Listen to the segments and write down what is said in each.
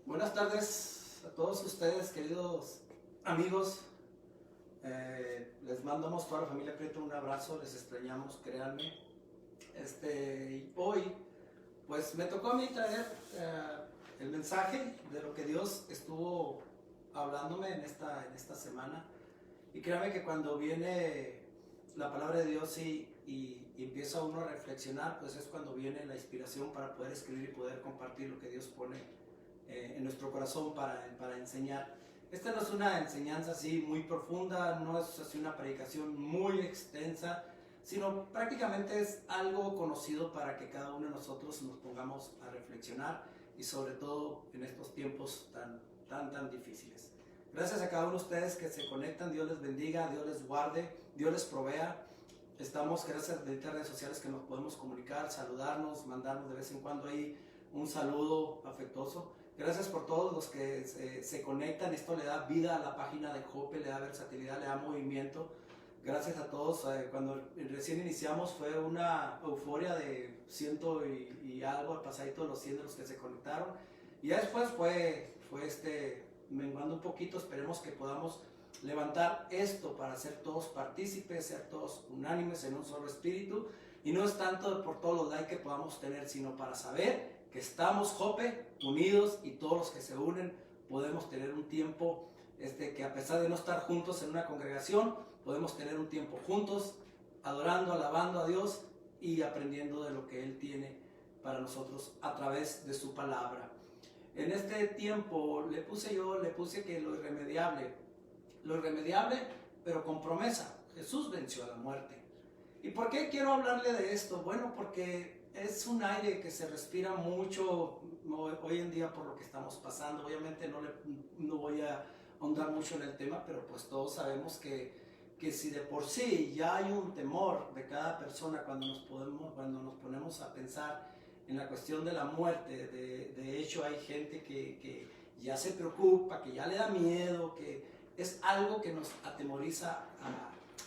Buenas tardes a todos ustedes, queridos amigos. Les mandamos toda la familia Prieto un abrazo, les extrañamos, créanme. Y hoy, pues me tocó a mí traer el mensaje de lo que Dios estuvo hablándome en esta semana. Y créanme que cuando viene la palabra de Dios y empieza uno a reflexionar, pues es cuando viene la inspiración para poder escribir y poder compartir lo que Dios pone en nuestro corazón para enseñar. Esta no es una enseñanza así muy profunda, no es así una predicación muy extensa, sino prácticamente es algo conocido para que cada uno de nosotros nos pongamos a reflexionar y sobre todo en estos tiempos tan difíciles. Gracias a cada uno de ustedes que se conectan, Dios les bendiga, Dios les guarde, Dios les provea. Estamos, gracias a las redes sociales que nos podemos comunicar, saludarnos, mandarnos de vez en cuando ahí un saludo afectuoso. Gracias por todos los que se conectan. Esto le da vida a la página de Jope, le da versatilidad, le da movimiento. Gracias a todos. Cuando recién iniciamos fue una euforia de ciento y algo, pasadito de los 100 de los que se conectaron. Y ya después fue menguando un poquito. Esperemos que podamos levantar esto para ser todos partícipes, ser todos unánimes en un solo espíritu. Y no es tanto por todos los likes que podamos tener, sino para saber que estamos, Jope, unidos, y todos los que se unen podemos tener un tiempo que a pesar de no estar juntos en una congregación, podemos tener un tiempo juntos, adorando, alabando a Dios y aprendiendo de lo que Él tiene para nosotros a través de su palabra. En este tiempo le puse que lo irremediable, pero con promesa. Jesús venció a la muerte. ¿Y por qué quiero hablarle de esto? Bueno, porque es un aire que se respira mucho hoy en día por lo que estamos pasando. Obviamente no voy a ahondar mucho en el tema, pero pues todos sabemos que si de por sí ya hay un temor de cada persona cuando nos ponemos a pensar en la cuestión de la muerte, de hecho hay gente que ya se preocupa, que ya le da miedo, que es algo que nos atemoriza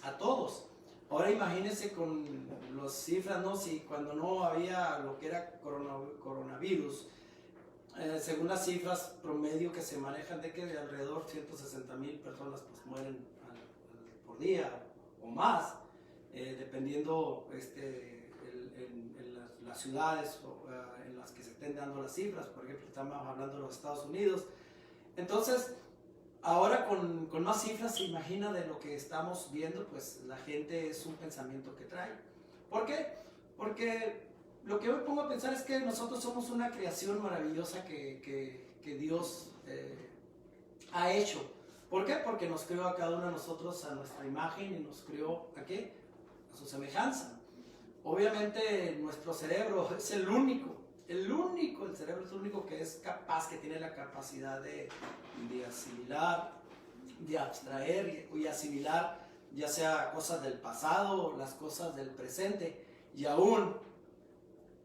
a todos. Ahora imagínense con las cifras, ¿no? Si cuando no había lo que era coronavirus, según las cifras promedio que se manejan, de que de alrededor 160,000 personas pues mueren por día o más, dependiendo en las ciudades en las que se estén dando las cifras. Por ejemplo, estamos hablando de los Estados Unidos. Entonces, ahora con más cifras se imagina de lo que estamos viendo, pues la gente es un pensamiento que trae. ¿Por qué? Porque lo que yo me pongo a pensar es que nosotros somos una creación maravillosa que Dios ha hecho. ¿Por qué? Porque nos creó a cada uno de nosotros a nuestra imagen y nos creó ¿a qué? A su semejanza. Obviamente nuestro cerebro es el cerebro es el único que es capaz, que tiene la capacidad de asimilar, de abstraer y asimilar ya sea cosas del pasado, las cosas del presente y aún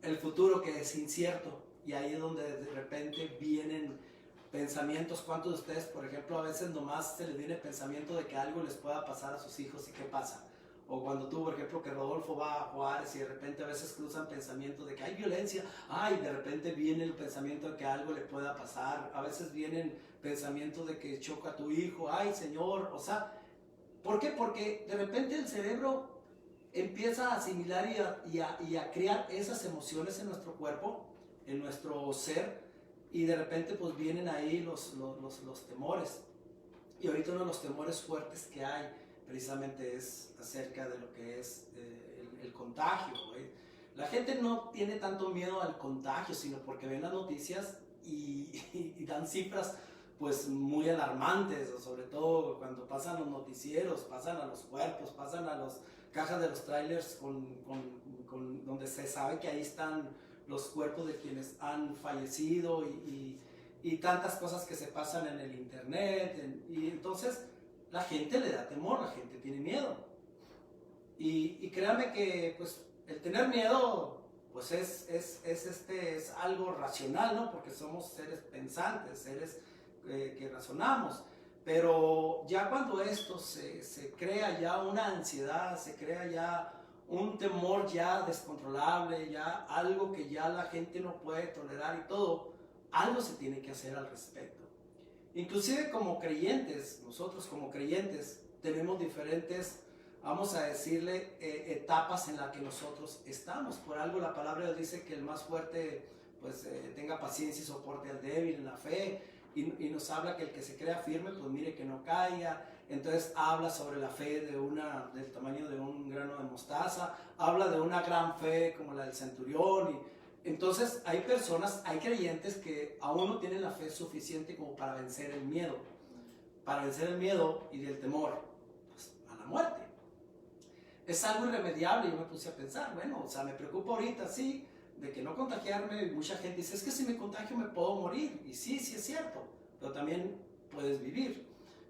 el futuro que es incierto. Y ahí es donde de repente vienen pensamientos. ¿Cuántos de ustedes, por ejemplo, a veces nomás se les viene pensamiento de que algo les pueda pasar a sus hijos y qué pasa? O cuando tú, por ejemplo, que Rodolfo va a Juárez y de repente a veces cruzan pensamientos de que hay violencia, de repente viene el pensamiento de que algo le pueda pasar, a veces vienen pensamientos de que choca a tu hijo, Señor, o sea, ¿por qué? Porque de repente el cerebro empieza a asimilar y a crear esas emociones en nuestro cuerpo, en nuestro ser, y de repente pues vienen ahí los temores. Y ahorita uno de los temores fuertes que hay precisamente es acerca de lo que es el contagio. La gente no tiene tanto miedo al contagio, sino porque ven las noticias y dan cifras pues muy alarmantes, sobre todo cuando pasan los noticieros, pasan a los cuerpos, pasan a las cajas de los trailers donde se sabe que ahí están los cuerpos de quienes han fallecido y tantas cosas que se pasan en el internet, y entonces la gente le da temor, la gente tiene miedo. Y créanme que pues el tener miedo pues es algo racional, ¿no? Porque somos seres pensantes, seres que razonamos. Pero ya cuando esto se crea ya una ansiedad, se crea ya un temor ya descontrolable, ya algo que ya la gente no puede tolerar y todo, algo se tiene que hacer al respecto. Inclusive como creyentes, nosotros como creyentes tenemos diferentes, vamos a decirle, etapas en las que nosotros estamos. Por algo la palabra de Dios dice que el más fuerte pues tenga paciencia y soporte al débil en la fe, y nos habla que el que se crea firme pues mire que no caiga. Entonces habla sobre la fe del tamaño de un grano de mostaza, habla de una gran fe como la del centurión. Y entonces hay personas, hay creyentes que aún no tienen la fe suficiente como para vencer el miedo y el temor pues, a la muerte. Es algo irremediable. Yo me puse a pensar, bueno, o sea, me preocupa ahorita, sí, de que no contagiarme. Y mucha gente dice, es que si me contagio me puedo morir. Y sí, sí es cierto, pero también puedes vivir.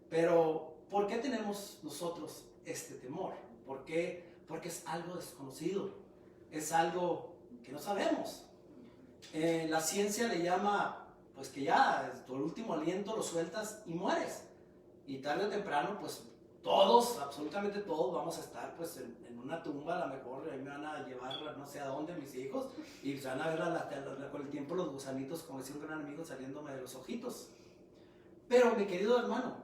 Pero, ¿por qué tenemos nosotros este temor? ¿Por qué? Porque es algo desconocido, es algo que no sabemos. La ciencia le llama, pues que ya, tu último aliento lo sueltas y mueres. Y tarde o temprano, pues todos, absolutamente todos, vamos a estar pues en una tumba. A lo mejor ahí me van a llevar no sé a dónde mis hijos, y van a ver con el tiempo los gusanitos, como decía un gran amigo, saliéndome de los ojitos. Pero mi querido hermano,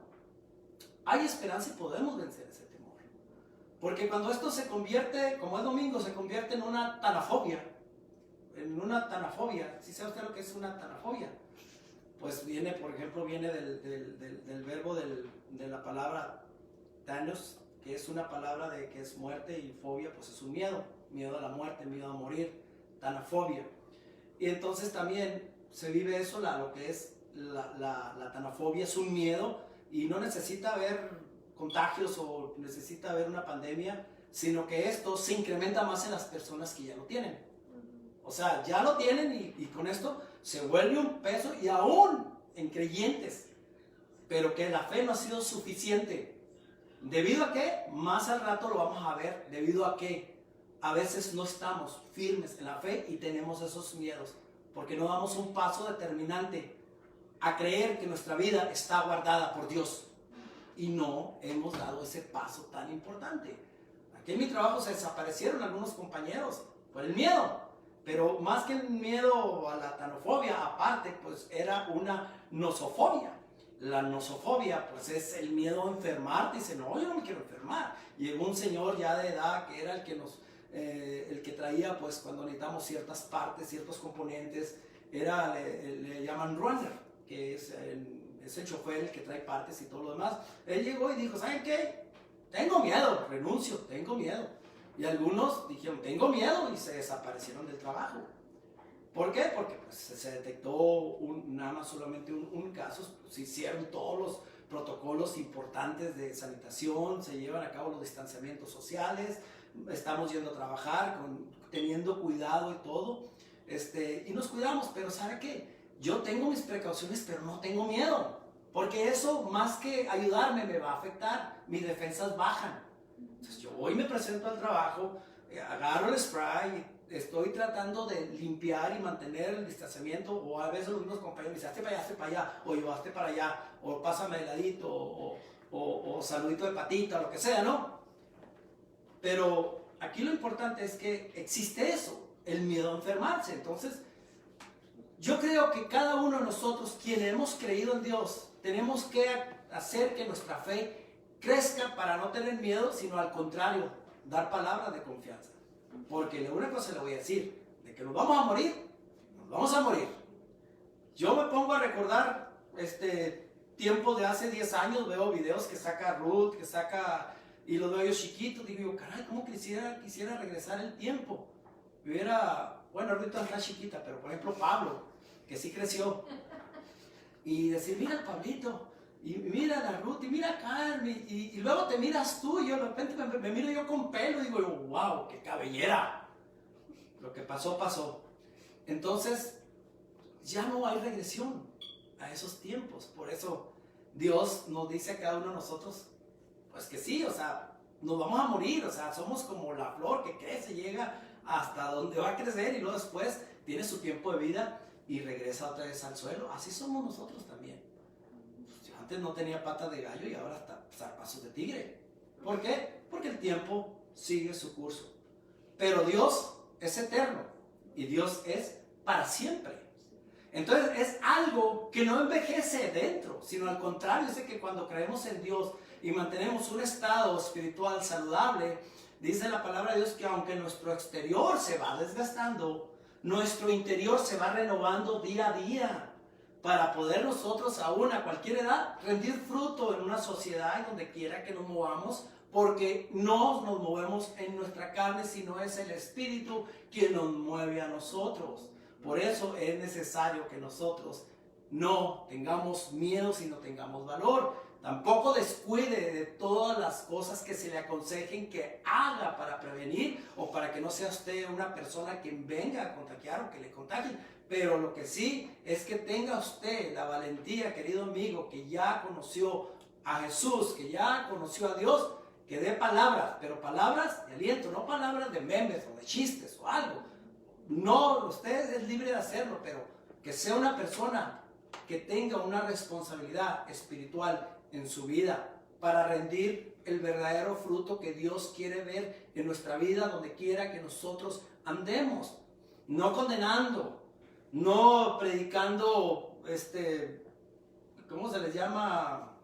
hay esperanza y podemos vencer ese temor. Porque cuando esto se convierte, como es domingo, se convierte en una tanafobia. ¿Sí sabe usted lo que es una tanafobia? Pues viene, por ejemplo, del verbo de la palabra Thanos, que es una palabra que es muerte, y fobia, pues es un miedo a la muerte, miedo a morir, tanafobia. Y entonces también se vive eso, lo que es la tanafobia, es un miedo, y no necesita haber contagios o necesita haber una pandemia, sino que esto se incrementa más en las personas que ya lo tienen. O sea, ya lo tienen y con esto se vuelve un peso, y aún en creyentes, pero que la fe no ha sido suficiente. ¿Debido a qué? Más al rato lo vamos a ver. Debido a que a veces no estamos firmes en la fe y tenemos esos miedos, porque no damos un paso determinante a creer que nuestra vida está guardada por Dios, y no hemos dado ese paso tan importante. Aquí en mi trabajo se desaparecieron algunos compañeros por el miedo, pero más que el miedo a la tanofobia, aparte, pues era una nosofobia. La nosofobia, pues es el miedo a enfermarte. Dice, no, yo no me quiero enfermar. Y llegó un señor ya de edad que era el que traía, pues cuando necesitamos ciertas partes, ciertos componentes, le llaman runner, que es el chofer el que trae partes y todo lo demás. Él llegó y dijo, ¿saben qué? Tengo miedo, renuncio, tengo miedo. Y algunos dijeron, tengo miedo, y se desaparecieron del trabajo. ¿Por qué? Porque pues, se detectó nada más solamente un caso. Se hicieron todos los protocolos importantes de sanitación, se llevan a cabo los distanciamientos sociales, estamos yendo a trabajar teniendo cuidado y todo, y nos cuidamos. Pero ¿sabe qué? Yo tengo mis precauciones, pero no tengo miedo, porque eso más que ayudarme me va a afectar, mis defensas bajan. Entonces yo voy y me presento al trabajo, agarro el spray, estoy tratando de limpiar y mantener el distanciamiento, o a veces los mismos compañeros me dicen, hazte para allá, o yo hazte para allá, o pásame de ladito, o saludito de patita, lo que sea, ¿no? Pero aquí lo importante es que existe eso, el miedo a enfermarse. Entonces, yo creo que cada uno de nosotros, quienes hemos creído en Dios, tenemos que hacer que nuestra fe crezca para no tener miedo, sino al contrario, dar palabras de confianza. Porque una cosa le voy a decir, de que nos vamos a morir, nos vamos a morir. Yo me pongo a recordar tiempo de hace 10 años, veo videos que saca Ruth, y los veo yo chiquitos, digo yo, caray, ¿cómo quisiera regresar el tiempo? Bueno, ahorita está chiquita, pero por ejemplo Pablo, que sí creció, y decir, mira el Pablito, y mira la Ruth, y mira Carmen, y luego te miras tú, y yo de repente me miro yo con pelo, y digo yo, wow, qué cabellera. Lo que pasó, pasó. Entonces, ya no hay regresión a esos tiempos. Por eso Dios nos dice a cada uno de nosotros, pues que sí, o sea, nos vamos a morir, o sea, somos como la flor que crece, llega hasta donde va a crecer, y luego después tiene su tiempo de vida y regresa otra vez al suelo. Así somos nosotros también. Yo antes no tenía patas de gallo y ahora hasta zarpazos de tigre. ¿Por qué? Porque el tiempo sigue su curso. Pero Dios es eterno y Dios es para siempre. Entonces es algo que no envejece dentro, sino al contrario, es de que cuando creemos en Dios y mantenemos un estado espiritual saludable, dice la palabra de Dios que aunque nuestro exterior se va desgastando, nuestro interior se va renovando día a día para poder nosotros aún a cualquier edad rendir fruto en una sociedad y donde quiera que nos movamos, porque no nos movemos en nuestra carne, sino es el Espíritu quien nos mueve a nosotros. Por eso es necesario que nosotros no tengamos miedo, sino tengamos valor. Tampoco descuide de todas las cosas que se le aconsejen que haga para prevenir o para que no sea usted una persona que venga a contagiar o que le contagien. Pero lo que sí es que tenga usted la valentía, querido amigo, que ya conoció a Jesús, que ya conoció a Dios, que dé palabras, pero palabras de aliento, no palabras de memes o de chistes o algo. No, usted es libre de hacerlo, pero que sea una persona que tenga una responsabilidad espiritual en su vida para rendir el verdadero fruto que Dios quiere ver en nuestra vida, donde quiera que nosotros andemos. No condenando, no predicando, ¿cómo se les llama?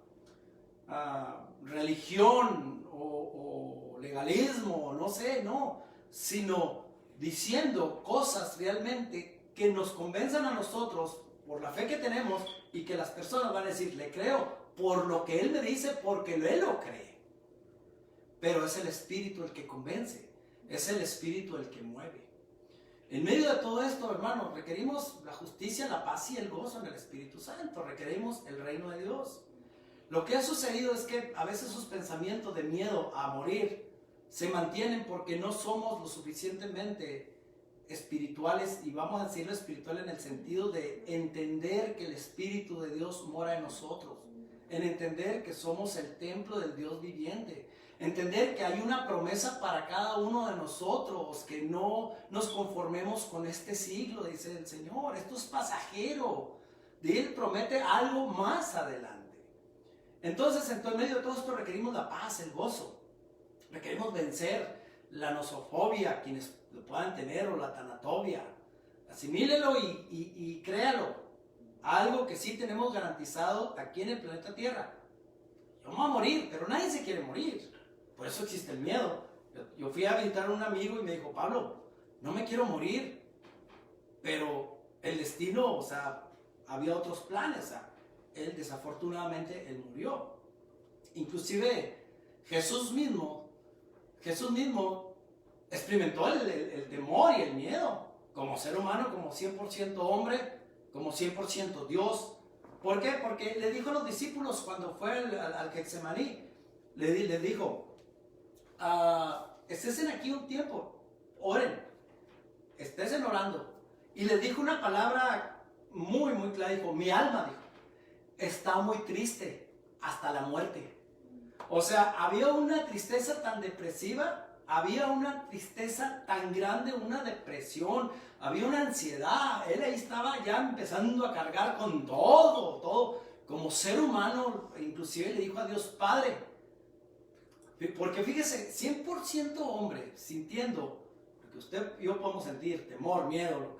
Religión o legalismo, no sé, no, sino diciendo cosas realmente que nos convenzan a nosotros por la fe que tenemos y que las personas van a decir, le creo por lo que él me dice, porque él lo cree. Pero es el Espíritu el que convence, es el Espíritu el que mueve. En medio de todo esto, hermanos, requerimos la justicia, la paz y el gozo en el Espíritu Santo, requerimos el reino de Dios. Lo que ha sucedido es que a veces sus pensamientos de miedo a morir se mantienen porque no somos lo suficientemente espirituales, y vamos a decirlo espiritual en el sentido de entender que el Espíritu de Dios mora en nosotros, en entender que somos el templo del Dios viviente, entender que hay una promesa para cada uno de nosotros, que no nos conformemos con este siglo, dice el Señor, esto es pasajero, Él promete algo más adelante. Entonces, en medio de todo esto requerimos la paz, el gozo, requerimos vencer la nosofobia, quienes lo puedan tener, o la tanatobia. Asimílelo y créalo. Algo que sí tenemos garantizado aquí en el planeta Tierra. Yo me voy a morir, pero nadie se quiere morir. Por eso existe el miedo. Yo fui a visitar a un amigo y me dijo, Pablo, no me quiero morir, pero el destino, o sea, había otros planes. O sea, él desafortunadamente, él murió. Inclusive Jesús mismo experimentó el temor y el miedo, como ser humano, como 100% hombre, como 100% Dios. ¿Por qué? Porque le dijo a los discípulos cuando fue al Getsemaní, le dijo, estén aquí un tiempo, oren, estén orando. Y les dijo una palabra muy, muy clara, dijo, mi alma, dijo, está muy triste hasta la muerte. O sea, había una tristeza tan depresiva, había una tristeza tan grande, una depresión, había una ansiedad. Él ahí estaba ya empezando a cargar con todo, como ser humano. Inclusive le dijo a Dios, Padre, porque fíjese, 100% hombre, sintiendo, porque usted y yo podemos sentir temor, miedo,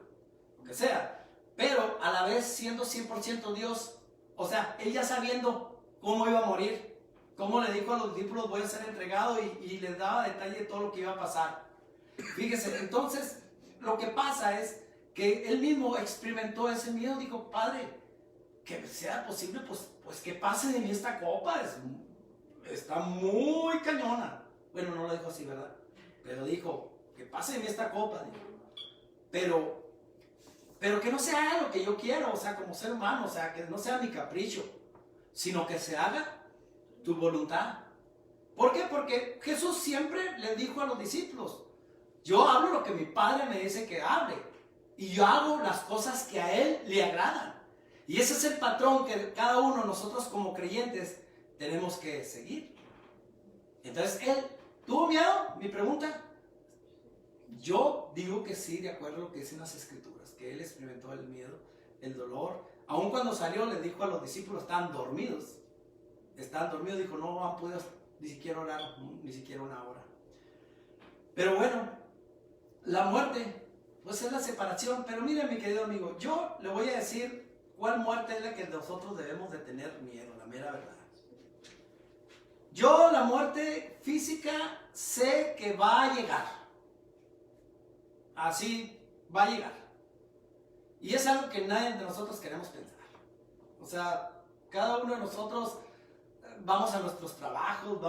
lo que sea, pero a la vez siendo 100% Dios. O sea, él ya sabiendo cómo iba a morir, cómo le dijo a los discípulos, voy a ser entregado, y les daba detalle de todo lo que iba a pasar. Fíjese, entonces, lo que pasa es que él mismo experimentó ese miedo. Dijo, Padre, que sea posible, pues que pase de mí esta copa, está muy cañona. Bueno, no lo dijo así, ¿verdad? Pero dijo, que pase de mí esta copa, dijo. Pero que no se haga lo que yo quiero, o sea, como ser humano, o sea, que no sea mi capricho, sino que se haga tu voluntad. ¿Por qué? Porque Jesús siempre le dijo a los discípulos, yo hablo lo que mi Padre me dice que hable, y yo hago las cosas que a Él le agradan. Y ese es el patrón que cada uno de nosotros como creyentes tenemos que seguir. Entonces, ¿él tuvo miedo? Mi pregunta. Yo digo que sí, de acuerdo a lo que dicen las Escrituras, que él experimentó el miedo, el dolor. Aun cuando salió, le dijo a los discípulos, estaban dormidos, dijo, no han podido ni siquiera orar, ni siquiera una hora. Pero bueno, la muerte, pues es la separación. Pero mire, mi querido amigo, yo le voy a decir cuál muerte es la que nosotros debemos de tener miedo, la mera verdad. Yo la muerte física sé que va a llegar. Así va a llegar. Y es algo que nadie de nosotros queremos pensar. O sea, cada uno de nosotros vamos a nuestros trabajos,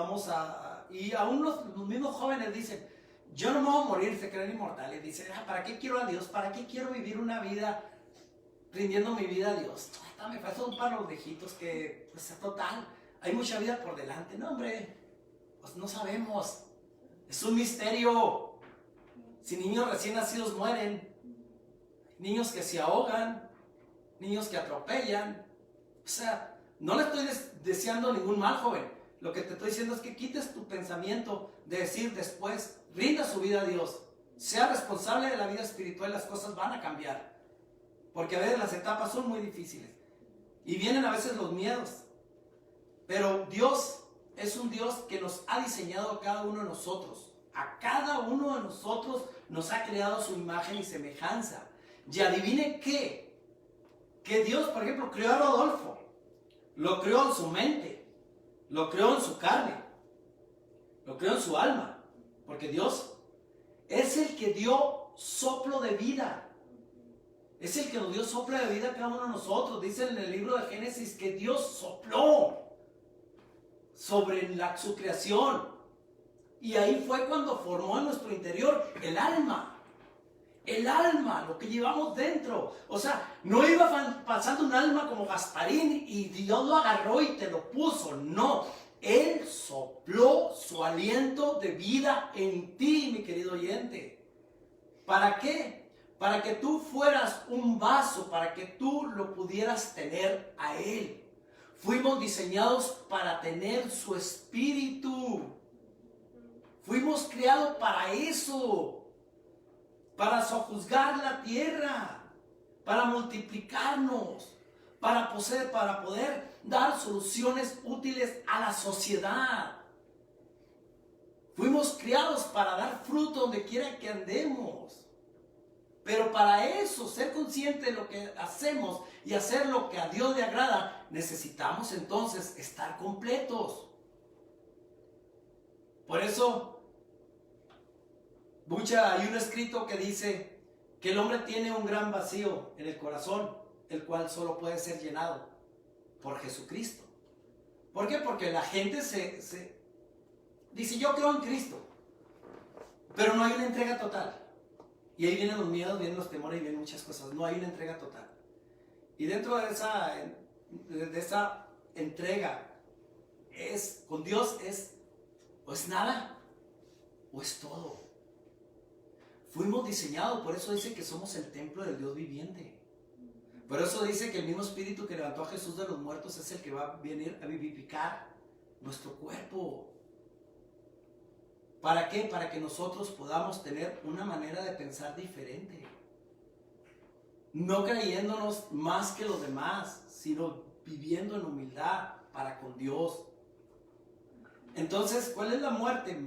y aún los mismos jóvenes dicen, yo no me voy a morir, se creen inmortales. Dicen, ¿para qué quiero a Dios? ¿Para qué quiero vivir una vida rindiendo mi vida a Dios? Me falta un par de viejitos que, pues, total, hay mucha vida por delante. No, hombre, pues no sabemos. Es un misterio. Si niños recién nacidos mueren, niños que se ahogan, niños que atropellan. O sea, no le estoy deseando ningún mal, joven. Lo que te estoy diciendo es que quites tu pensamiento de decir después, rinda su vida a Dios, sea responsable de la vida espiritual, las cosas van a cambiar. Porque a veces las etapas son muy difíciles. Y vienen a veces los miedos. Pero Dios es un Dios que nos ha diseñado a cada uno de nosotros. A cada uno de nosotros nos ha creado su imagen y semejanza. Y adivine qué. Que Dios, por ejemplo, creó a Rodolfo. Lo creó en su mente. Lo creó en su carne. Lo creó en su alma. Porque Dios es el que dio soplo de vida. Es el que nos dio soplo de vida a cada uno de nosotros. Dice en el libro de Génesis que Dios sopló sobre su creación. Y ahí fue cuando formó en nuestro interior el alma. El alma, lo que llevamos dentro. O sea, no iba pasando un alma como Gasparín y Dios lo agarró y te lo puso. No, Él sopló su aliento de vida en ti, mi querido oyente. ¿Para qué? Para que tú fueras un vaso, para que tú lo pudieras tener a Él. Fuimos diseñados para tener su espíritu. Fuimos creados para eso. Para sojuzgar la tierra. Para multiplicarnos. Para poder dar soluciones útiles a la sociedad. Fuimos creados para dar fruto donde quiera que andemos. Pero para eso, ser consciente de lo que hacemos y hacer lo que a Dios le agrada, necesitamos entonces estar completos. Por eso, hay un escrito que dice que el hombre tiene un gran vacío en el corazón, el cual solo puede ser llenado por Jesucristo. ¿Por qué? Porque la gente dice, yo creo en Cristo, pero no hay una entrega total. Y ahí vienen los miedos, vienen los temores y vienen muchas cosas. No hay una entrega total. Y dentro de esa entrega, con Dios o es nada, o es todo. Fuimos diseñados, por eso dice que somos el templo del Dios viviente. Por eso dice que el mismo Espíritu que levantó a Jesús de los muertos es el que va a venir a vivificar nuestro cuerpo. ¿Para qué? Para que nosotros podamos tener una manera de pensar diferente. No creyéndonos más que los demás, sino viviendo en humildad para con Dios. Entonces, ¿cuál es la muerte?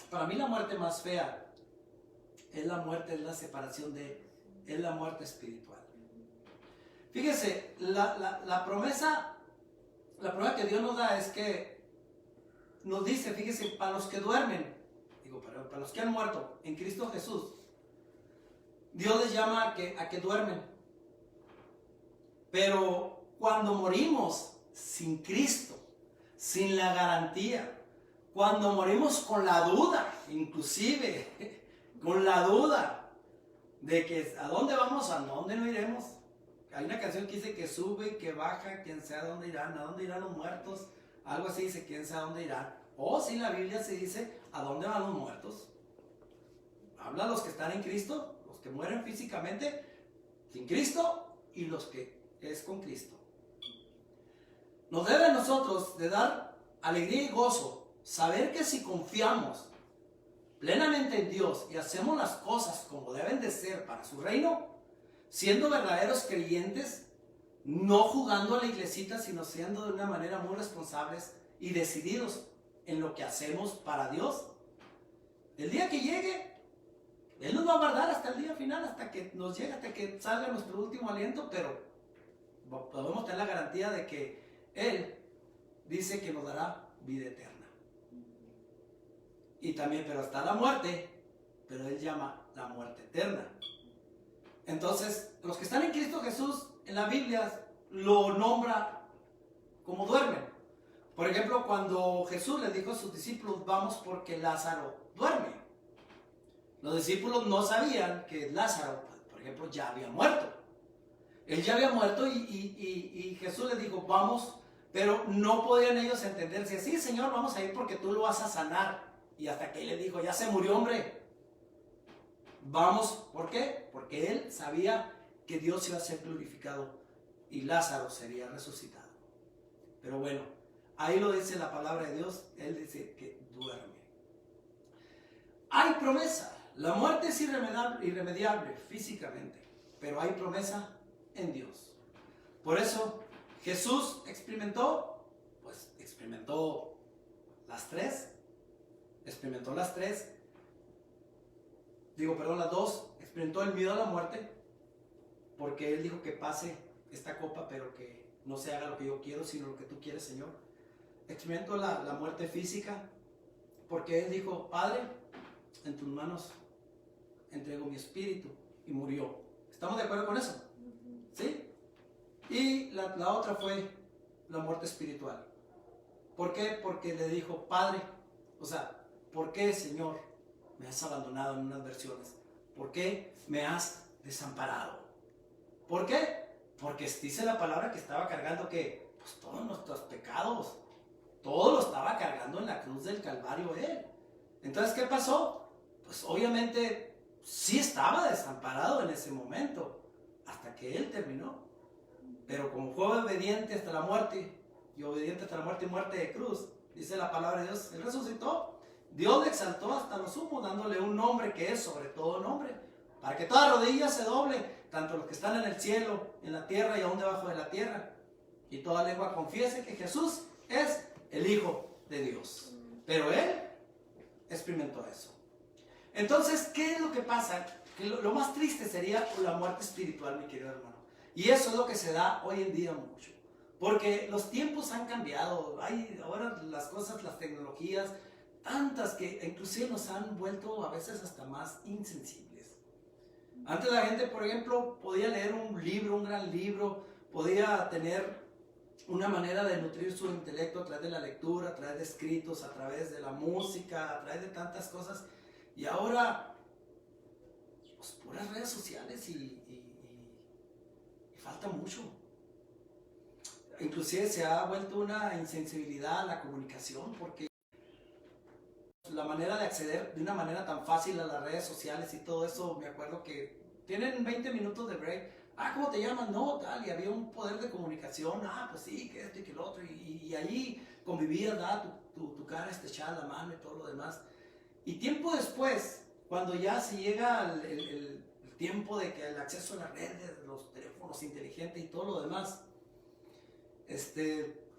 Para mí la muerte más fea es la separación es la muerte espiritual. Fíjese, la promesa que Dios nos da es que nos dice, fíjese, para los que duermen, para los que han muerto en Cristo Jesús, Dios les llama a que duermen. Pero cuando morimos sin Cristo, sin la garantía, cuando morimos con la duda, inclusive, con la duda de que a dónde vamos, a dónde no iremos. Hay una canción que dice que sube y que baja, quién sabe a dónde irán los muertos. Algo así dice, quién sabe a dónde irán. O si la Biblia se dice, ¿a dónde van los muertos? Habla los que están en Cristo, los que mueren físicamente sin Cristo y los que es con Cristo. Nos debe a nosotros de dar alegría y gozo saber que si confiamos plenamente en Dios y hacemos las cosas como deben de ser para su reino, siendo verdaderos creyentes, no jugando a la iglesita, sino siendo de una manera muy responsables y decididos en lo que hacemos para Dios. El día que llegue, Él nos va a guardar hasta el día final, hasta que nos llegue, hasta que salga nuestro último aliento, pero podemos tener la garantía de que Él dice que nos dará vida eterna. Y también, pero hasta la muerte, pero Él llama la muerte eterna. Entonces, los que están en Cristo Jesús, en la Biblia, lo nombra como duermen. Por ejemplo, cuando Jesús le dijo a sus discípulos, vamos porque Lázaro duerme. Los discípulos no sabían que Lázaro, por ejemplo, ya había muerto. Él ya había muerto y Jesús les dijo, vamos, pero no podían ellos entenderse. Sí, Señor, vamos a ir porque tú lo vas a sanar. Y hasta que él le dijo, ya se murió, hombre. Vamos, ¿por qué? Porque él sabía que Dios iba a ser glorificado y Lázaro sería resucitado. Pero bueno, ahí lo dice la palabra de Dios, él dice que duerme. Hay promesa, la muerte es irremediable físicamente, pero hay promesa en Dios. Por eso Jesús experimentó las dos, experimentó el miedo a la muerte, porque él dijo que pase esta copa, pero que no se haga lo que yo quiero, sino lo que tú quieres, Señor. Experimentó la muerte física, porque él dijo, Padre, en tus manos entrego mi espíritu, y murió. ¿Estamos de acuerdo con eso? ¿Sí? Y la otra fue la muerte espiritual. ¿Por qué? Porque le dijo, Padre, ¿por qué, Señor, me has abandonado en unas versiones? ¿Por qué me has desamparado? ¿Por qué? Porque dice la palabra que estaba cargando pues todos nuestros pecados, todo lo estaba cargando en la cruz del Calvario él. Entonces, ¿qué pasó? Pues obviamente sí estaba desamparado en ese momento, hasta que él terminó. Pero como fue obediente hasta la muerte, y obediente hasta la muerte y muerte de cruz, dice la palabra de Dios, él resucitó. Dios le exaltó hasta lo sumo, dándole un nombre que es sobre todo nombre, para que toda rodilla se doble, tanto los que están en el cielo, en la tierra y aún debajo de la tierra, y toda lengua confiese que Jesús es el Hijo de Dios. Pero él experimentó eso. Entonces, ¿qué es lo que pasa? Que lo más triste sería la muerte espiritual, mi querido hermano. Y eso es lo que se da hoy en día mucho. Porque los tiempos han cambiado. Hay ahora las cosas, las tecnologías, tantas que inclusive nos han vuelto a veces hasta más insensibles. Antes la gente, por ejemplo, podía leer un libro, un gran libro, podía tener una manera de nutrir su intelecto a través de la lectura, a través de escritos, a través de la música, a través de tantas cosas. Y ahora, pues puras redes sociales y falta mucho. Inclusive se ha vuelto una insensibilidad a la comunicación, porque la manera de acceder de una manera tan fácil a las redes sociales y todo eso, me acuerdo que tienen 20 minutos de break. ¿Cómo te llamas? No, tal, y había un poder de comunicación. Pues sí, que esto y que lo otro, y ahí convivías, tu cara estrechada, la mano y todo lo demás. Y tiempo después, cuando ya se llega el tiempo de que el acceso a las redes, los teléfonos inteligentes y todo lo demás,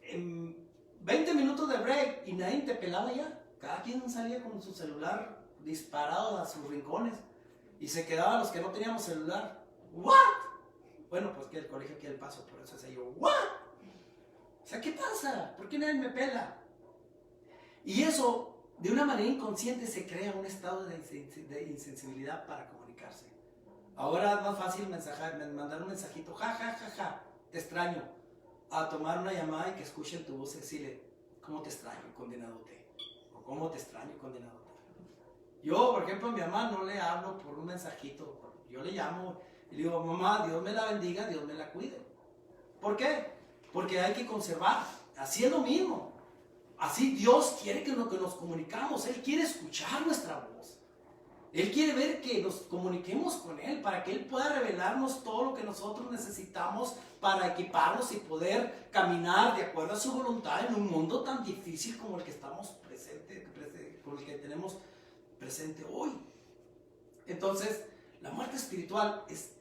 en 20 minutos de break y nadie te pelaba ya. Cada quien salía con su celular disparado a sus rincones y se quedaban los que no teníamos celular. ¿What? Bueno, pues que el colegio quiere el paso, por eso decía yo, ¿what? O sea, ¿qué pasa? ¿Por qué nadie me pela? Y eso, de una manera inconsciente, se crea un estado de insensibilidad para comunicarse. Ahora es más fácil mandar un mensajito, ja, te extraño, a tomar una llamada y que escuchen tu voz y decirle, ¿cómo te extraño, condenadote? O ¿cómo te extraño, condenadote? Yo, por ejemplo, a mi mamá no le hablo por un mensajito, yo le llamo y le digo, mamá, Dios me la bendiga, Dios me la cuide. ¿Por qué? Porque hay que conservar, así es lo mismo. Así Dios quiere que nos comunicamos, Él quiere escuchar nuestra voz. Él quiere ver que nos comuniquemos con Él para que Él pueda revelarnos todo lo que nosotros necesitamos para equiparnos y poder caminar de acuerdo a su voluntad en un mundo tan difícil como el que estamos con el que tenemos presente hoy. Entonces, la muerte espiritual es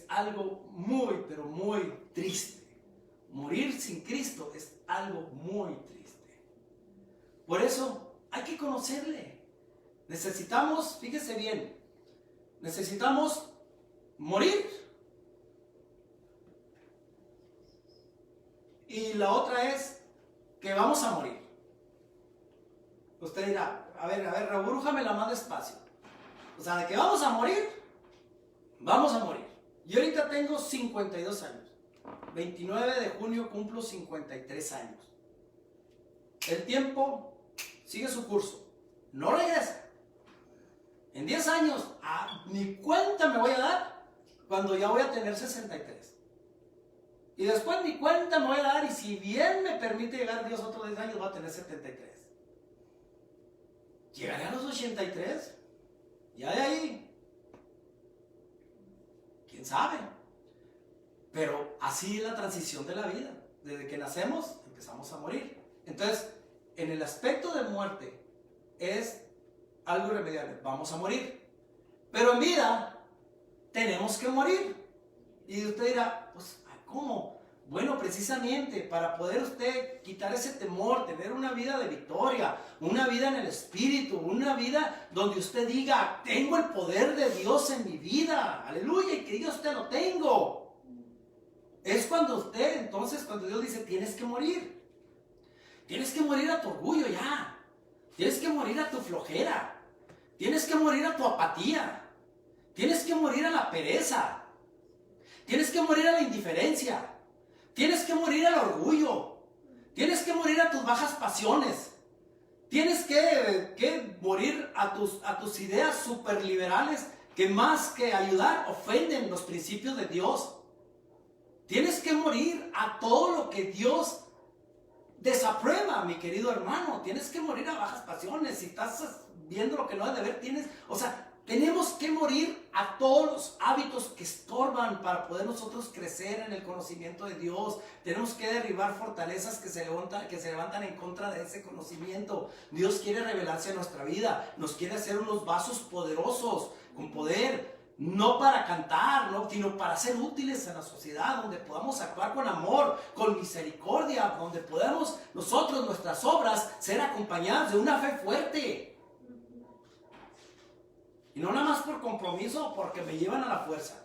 algo muy, pero muy triste. Morir sin Cristo es algo muy triste. Por eso hay que conocerle. Necesitamos, fíjese bien, necesitamos morir. Y la otra es que vamos a morir. Usted dirá, a ver, rebrújamela más despacio. O sea, de que vamos a morir, vamos a morir. Yo ahorita tengo 52 años. 29 de junio cumplo 53 años. El tiempo sigue su curso. No regresa. En 10 años, ni cuenta me voy a dar cuando ya voy a tener 63. Y después ni cuenta me voy a dar, y si bien me permite llegar Dios otros 10 años, voy a tener 73. ¿Llegaré a los 83? Ya de ahí, quién sabe. Pero así es la transición de la vida. Desde que nacemos, empezamos a morir. Entonces, en el aspecto de muerte, es algo irremediable. Vamos a morir. Pero en vida, tenemos que morir. Y usted dirá, pues, ¿cómo? Bueno, precisamente para poder usted quitar ese temor, tener una vida de victoria, una vida en el Espíritu, una vida donde usted diga, tengo el poder de Dios en mi vida, aleluya, y que diga usted, lo tengo. Es cuando usted, entonces, cuando Dios dice, tienes que morir. Tienes que morir a tu orgullo ya. Tienes que morir a tu flojera. Tienes que morir a tu apatía. Tienes que morir a la pereza. Tienes que morir a la indiferencia. Tienes que morir al orgullo. Tienes que morir a tus bajas pasiones. Tienes que morir a tus ideas superliberales que más que ayudar ofenden los principios de Dios. Tienes que morir a todo lo que Dios desaprueba, mi querido hermano. Tienes que morir a bajas pasiones. Si estás viendo lo que no has de ver, tenemos que morir a todos los hábitos que estorban para poder nosotros crecer en el conocimiento de Dios. Tenemos que derribar fortalezas que se levantan en contra de ese conocimiento. Dios quiere revelarse a nuestra vida. Nos quiere hacer unos vasos poderosos, con poder. No para cantar, ¿no? Sino para ser útiles en la sociedad, donde podamos actuar con amor, con misericordia, donde podamos nosotros, nuestras obras, ser acompañadas de una fe fuerte. Y no nada más por compromiso o porque me llevan a la fuerza.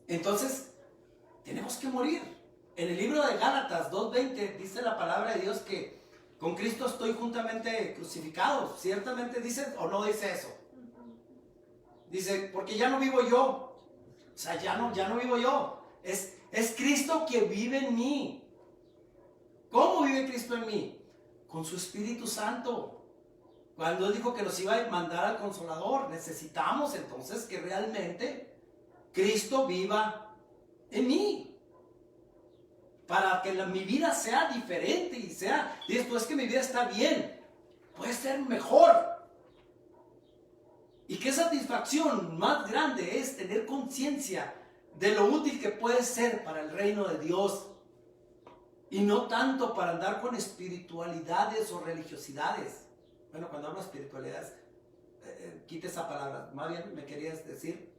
Entonces, tenemos que morir. En el libro de Gálatas 2:20 dice la palabra de Dios que con Cristo estoy juntamente crucificado. ¿Ciertamente dice o no dice eso? Dice, porque ya no vivo yo. O sea, ya no vivo yo. Es Cristo que vive en mí. ¿Cómo vive Cristo en mí? Con su Espíritu Santo. Cuando Él dijo que nos iba a mandar al Consolador, necesitamos entonces que realmente Cristo viva en mí. Para que mi vida sea diferente y después que mi vida está bien, puede ser mejor. Y qué satisfacción más grande es tener conciencia de lo útil que puede ser para el reino de Dios. Y no tanto para andar con espiritualidades o religiosidades. Bueno, cuando hablo de espiritualidades, quite esa palabra. Más bien me querías decir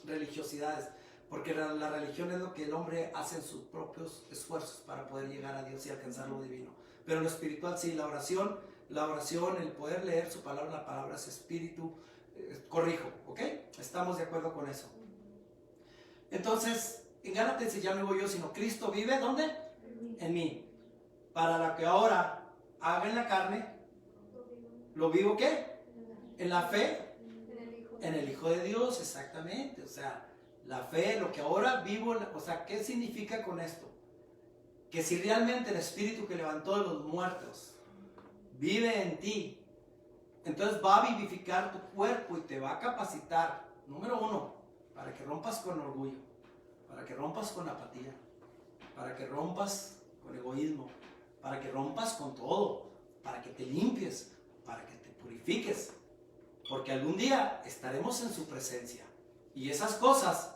religiosidades. Porque la religión es lo que el hombre hace en sus propios esfuerzos para poder llegar a Dios y alcanzar lo divino. Pero lo espiritual sí, la oración, el poder leer su palabra, la palabra es espíritu. Corrijo, ¿ok? Estamos de acuerdo con eso. Entonces, en Gálatas dice, ya no vivo yo, sino Cristo vive, ¿dónde? En mí. Para lo que ahora haga en la carne, ¿lo vivo qué? En la fe, en el Hijo de Dios, exactamente. O sea, la fe, lo que ahora vivo, o sea, ¿qué significa con esto? Que si realmente el Espíritu que levantó de los muertos vive en ti, entonces va a vivificar tu cuerpo y te va a capacitar, número uno, para que rompas con orgullo, para que rompas con apatía, para que rompas con egoísmo, para que rompas con todo, para que te limpies, para que te purifiques, porque algún día estaremos en su presencia y esas cosas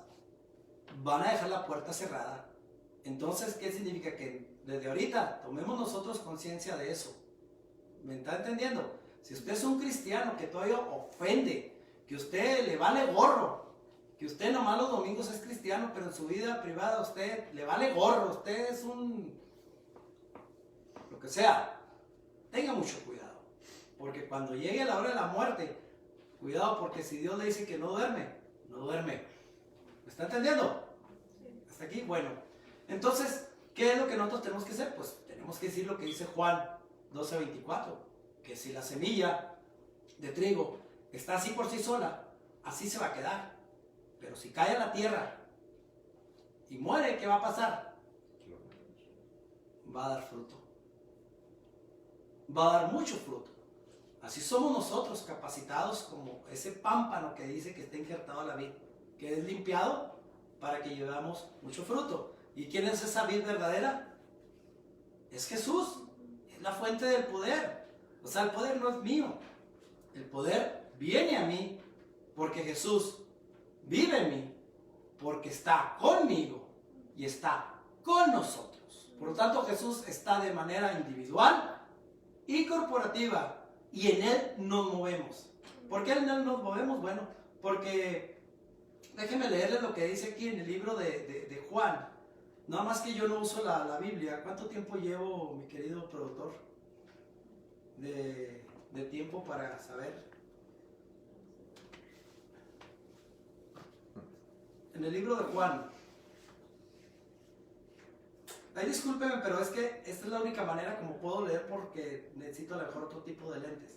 van a dejar la puerta cerrada. Entonces, ¿qué significa? Que desde ahorita tomemos nosotros conciencia de eso. ¿Me está entendiendo? Si usted es un cristiano que todavía ofende, que usted le vale gorro, que usted nomás los domingos es cristiano, pero en su vida privada usted le vale gorro, usted es lo que sea, tenga mucho cuidado, porque cuando llegue la hora de la muerte, Cuidado, porque si Dios le dice que no duerme, no duerme. ¿Me está entendiendo? ¿Hasta aquí? Bueno. Entonces, ¿qué es lo que nosotros tenemos que hacer? Pues tenemos que decir lo que dice Juan 12:24, que si la semilla de trigo está así por sí sola, así se va a quedar. Pero si cae a la tierra y muere, ¿qué va a pasar? Va a dar fruto. Va a dar mucho fruto. Así somos nosotros, capacitados como ese pámpano que dice que está injertado a la vid, que es limpiado para que llevemos mucho fruto. ¿Y quién es esa vid verdadera? Es Jesús. Es la fuente del poder. O sea, el poder no es mío. El poder viene a mí porque Jesús vive en mí, porque está conmigo y está con nosotros. Por lo tanto, Jesús está de manera individual y corporativa, y en Él nos movemos. ¿Por qué en Él nos movemos? Bueno, porque déjenme leerles lo que dice aquí en el libro de Juan. Nada más que yo no uso la Biblia. ¿Cuánto tiempo llevo, mi querido productor, de tiempo para saber? En el libro de Juan. Ay, discúlpeme, pero es que esta es la única manera como puedo leer porque necesito a lo mejor otro tipo de lentes.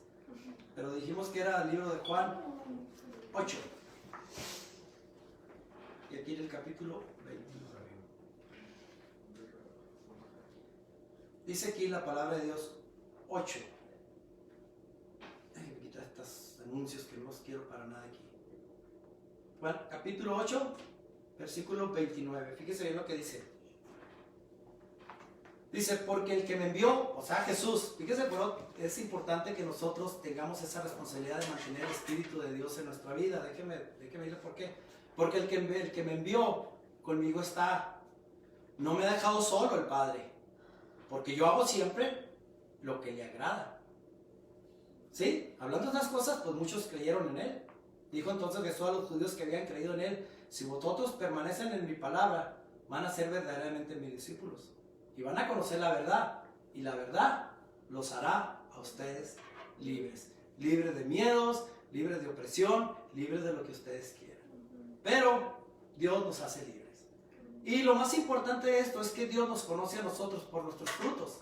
Pero dijimos que era el libro de Juan 8. Y aquí en el capítulo 20. Dice aquí la palabra de Dios 8. Déjenme quitar estos anuncios que no los quiero para nada aquí. Bueno, capítulo 8, versículo 29. Fíjese bien lo que dice. Dice, porque el que me envió, o sea, Jesús, fíjese, pero es importante que nosotros tengamos esa responsabilidad de mantener el Espíritu de Dios en nuestra vida. Déjeme decirle por qué. Porque el que me envió conmigo está. No me ha dejado solo el Padre, porque yo hago siempre lo que le agrada. ¿Sí? Hablando de esas cosas, pues muchos creyeron en Él. Dijo entonces Jesús a los judíos que habían creído en Él, si vosotros permanecen en mi palabra, van a ser verdaderamente mis discípulos. Y van a conocer la verdad. Y la verdad los hará a ustedes libres. Libres de miedos, libres de opresión, libres de lo que ustedes quieran. Pero Dios nos hace libres. Y lo más importante de esto es que Dios nos conoce a nosotros por nuestros frutos.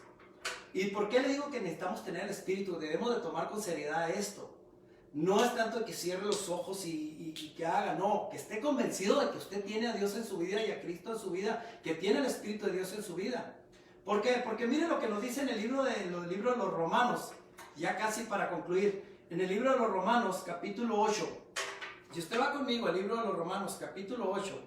¿Y por qué le digo que necesitamos tener el Espíritu? Debemos de tomar con seriedad esto. No es tanto que cierre los ojos y que haga, no, que esté convencido de que usted tiene a Dios en su vida y a Cristo en su vida, que tiene el Espíritu de Dios en su vida. ¿Por qué? Porque mire lo que nos dice en el libro de los Romanos, ya casi para concluir. En el libro de los Romanos, capítulo 8. Si usted va conmigo al libro de los Romanos, capítulo 8,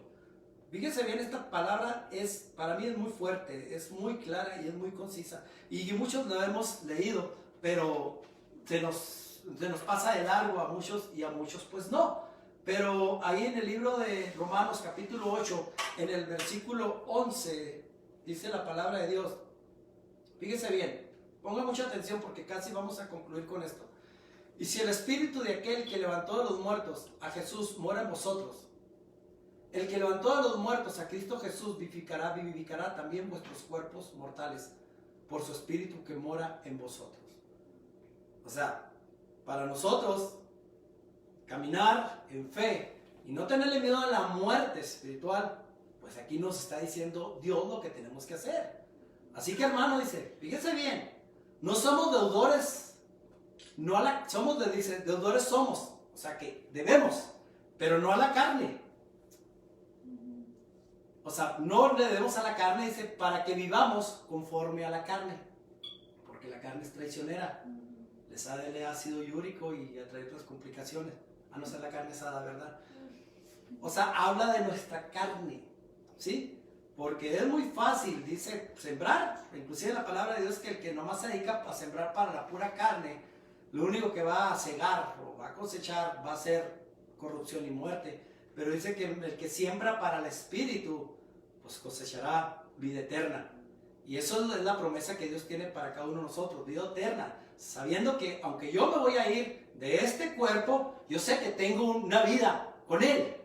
fíjese bien, esta palabra para mí es muy fuerte, es muy clara y es muy concisa. Y muchos la hemos leído, pero se nos pasa de largo a muchos y a muchos pues no. Pero ahí en el libro de Romanos, capítulo 8, en el versículo 11, dice la palabra de Dios. Fíjese bien, ponga mucha atención porque casi vamos a concluir con esto. Y si el espíritu de aquel que levantó de los muertos a Jesús mora en vosotros, el que levantó de los muertos a Cristo Jesús vivificará también vuestros cuerpos mortales por su espíritu que mora en vosotros. O sea, para nosotros caminar en fe y no tenerle miedo a la muerte espiritual, pues aquí nos está diciendo Dios lo que tenemos que hacer. Así que hermano, dice, fíjese bien, no somos deudores, deudores somos, o sea que debemos, pero no a la carne. O sea, no le debemos a la carne, dice, para que vivamos conforme a la carne, porque la carne es traicionera, les da el ácido úrico y atrae otras complicaciones, a no ser la carne asada, ¿verdad? O sea, habla de nuestra carne, ¿sí? Porque es muy fácil, dice, sembrar. Inclusive la palabra de Dios es que el que nomás se dedica a sembrar para la pura carne, lo único que va a cegar o va a cosechar va a ser corrupción y muerte. Pero dice que el que siembra para el espíritu, pues cosechará vida eterna. Y eso es la promesa que Dios tiene para cada uno de nosotros, vida eterna. Sabiendo que aunque yo me voy a ir de este cuerpo, yo sé que tengo una vida con Él.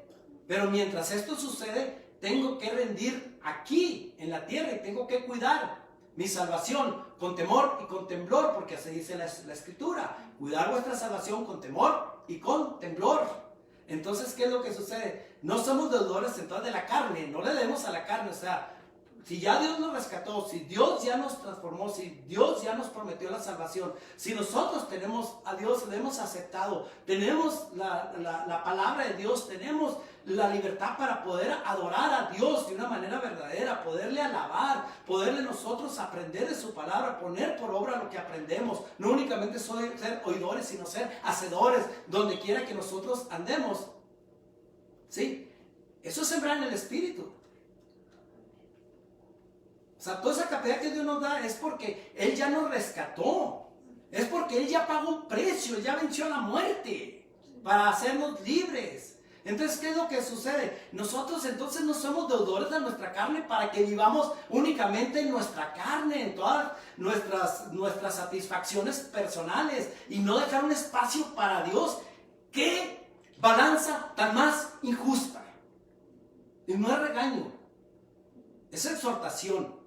Pero mientras esto sucede, tengo que rendir aquí en la tierra y tengo que cuidar mi salvación con temor y con temblor, porque así dice la Escritura. Cuidar vuestra salvación con temor y con temblor. Entonces, ¿qué es lo que sucede? No somos deudores entonces de la carne, no le debemos a la carne. O sea, si ya Dios nos rescató, si Dios ya nos transformó, si Dios ya nos prometió la salvación, si nosotros tenemos a Dios, le hemos aceptado, tenemos la palabra de Dios, tenemos la libertad para poder adorar a Dios de una manera verdadera, poderle alabar, poderle nosotros aprender de su palabra, poner por obra lo que aprendemos, no únicamente ser oidores, sino ser hacedores, donde quiera que nosotros andemos. ¿Sí? Eso es sembrar en el Espíritu. O sea, toda esa capacidad que Dios nos da es porque Él ya nos rescató. Es porque Él ya pagó un precio, Él ya venció la muerte para hacernos libres. Entonces, ¿qué es lo que sucede? Nosotros entonces no somos deudores de nuestra carne para que vivamos únicamente en nuestra carne, en todas nuestras satisfacciones personales y no dejar un espacio para Dios. ¿Qué balanza tan más injusta? Y no es regaño, es exhortación.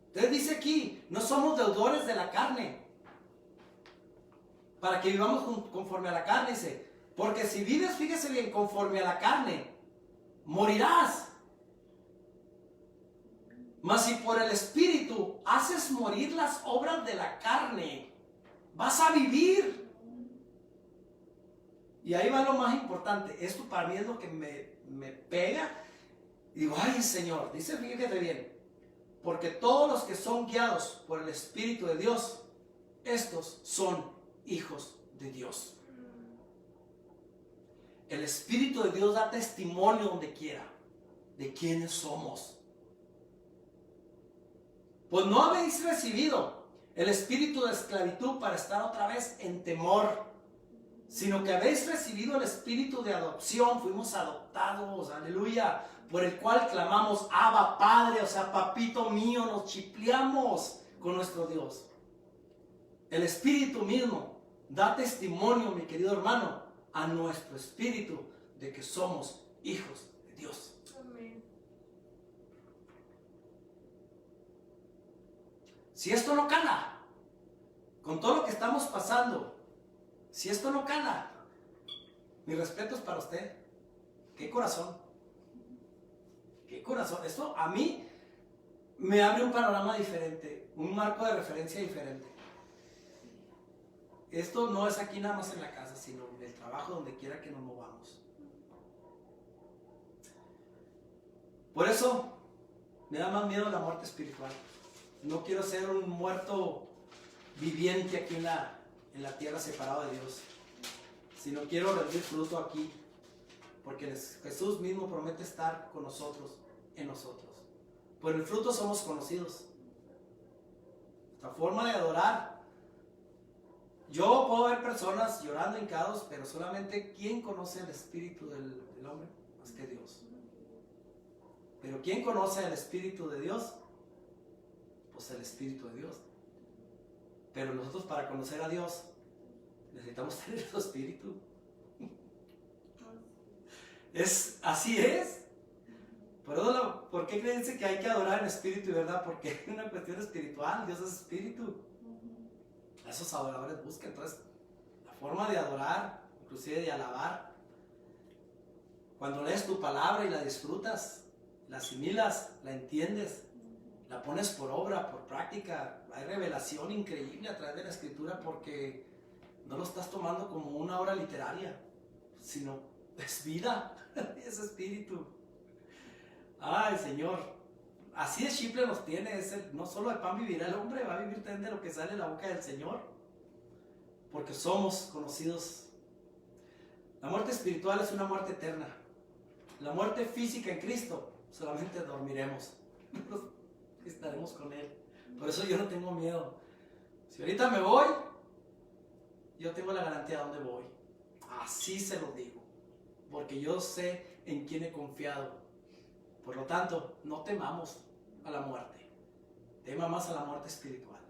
Entonces dice aquí, no somos deudores de la carne, para que vivamos conforme a la carne, dice, porque si vives, fíjese bien, conforme a la carne, morirás. Mas si por el Espíritu haces morir las obras de la carne, vas a vivir. Y ahí va lo más importante, esto para mí es lo que me pega, y digo, ay Señor, dice, fíjate bien, porque todos los que son guiados por el Espíritu de Dios, estos son hijos de Dios. El Espíritu de Dios da testimonio donde quiera de quiénes somos. Pues no habéis recibido el espíritu de esclavitud para estar otra vez en temor, sino que habéis recibido el espíritu de adopción, fuimos adoptados, aleluya, por el cual clamamos, Abba, Padre, o sea, papito mío, nos chipleamos con nuestro Dios. El Espíritu mismo da testimonio, mi querido hermano, a nuestro espíritu de que somos hijos de Dios. Amén. Si esto no cala, con todo lo que estamos pasando, si esto no cala, mi respeto es para usted. ¿Qué corazón? ¿Qué corazón? Esto a mí me abre un panorama diferente, un marco de referencia diferente. Esto no es aquí nada más en la casa, sino en el trabajo, donde quiera que nos movamos. Por eso me da más miedo la muerte espiritual. No quiero ser un muerto viviente aquí en la tierra separado de Dios, sino quiero rendir fruto aquí, porque Jesús mismo promete estar con nosotros, en nosotros. Por el fruto somos conocidos. La forma de adorar. Yo puedo ver personas llorando hincados, pero solamente ¿quién conoce el espíritu del hombre? Más que Dios. Pero ¿quién conoce el espíritu de Dios? Pues el espíritu de Dios. Pero nosotros, para conocer a Dios, necesitamos tener su espíritu. Así es. ¿Por qué creen que hay que adorar en espíritu y verdad? Porque es una cuestión espiritual. Dios es espíritu. A esos adoradores buscan. Entonces, la forma de adorar, inclusive de alabar, cuando lees tu palabra y la disfrutas, la asimilas, la entiendes, la pones por obra, por práctica, hay revelación increíble a través de la escritura, porque no lo estás tomando como una obra literaria, sino es vida, es espíritu. Ay, Señor, así de simple nos tiene. No solo de pan vivirá el hombre, va a vivir también de lo que sale de la boca del Señor, porque somos conocidos. La muerte espiritual es una muerte eterna. La muerte física en Cristo, solamente dormiremos, estaremos con Él. Por eso yo no tengo miedo. Si ahorita me voy, yo tengo la garantía de dónde voy. Así se lo digo, porque yo sé en quién he confiado. Por lo tanto, no temamos a la muerte, tema más a la muerte espiritual.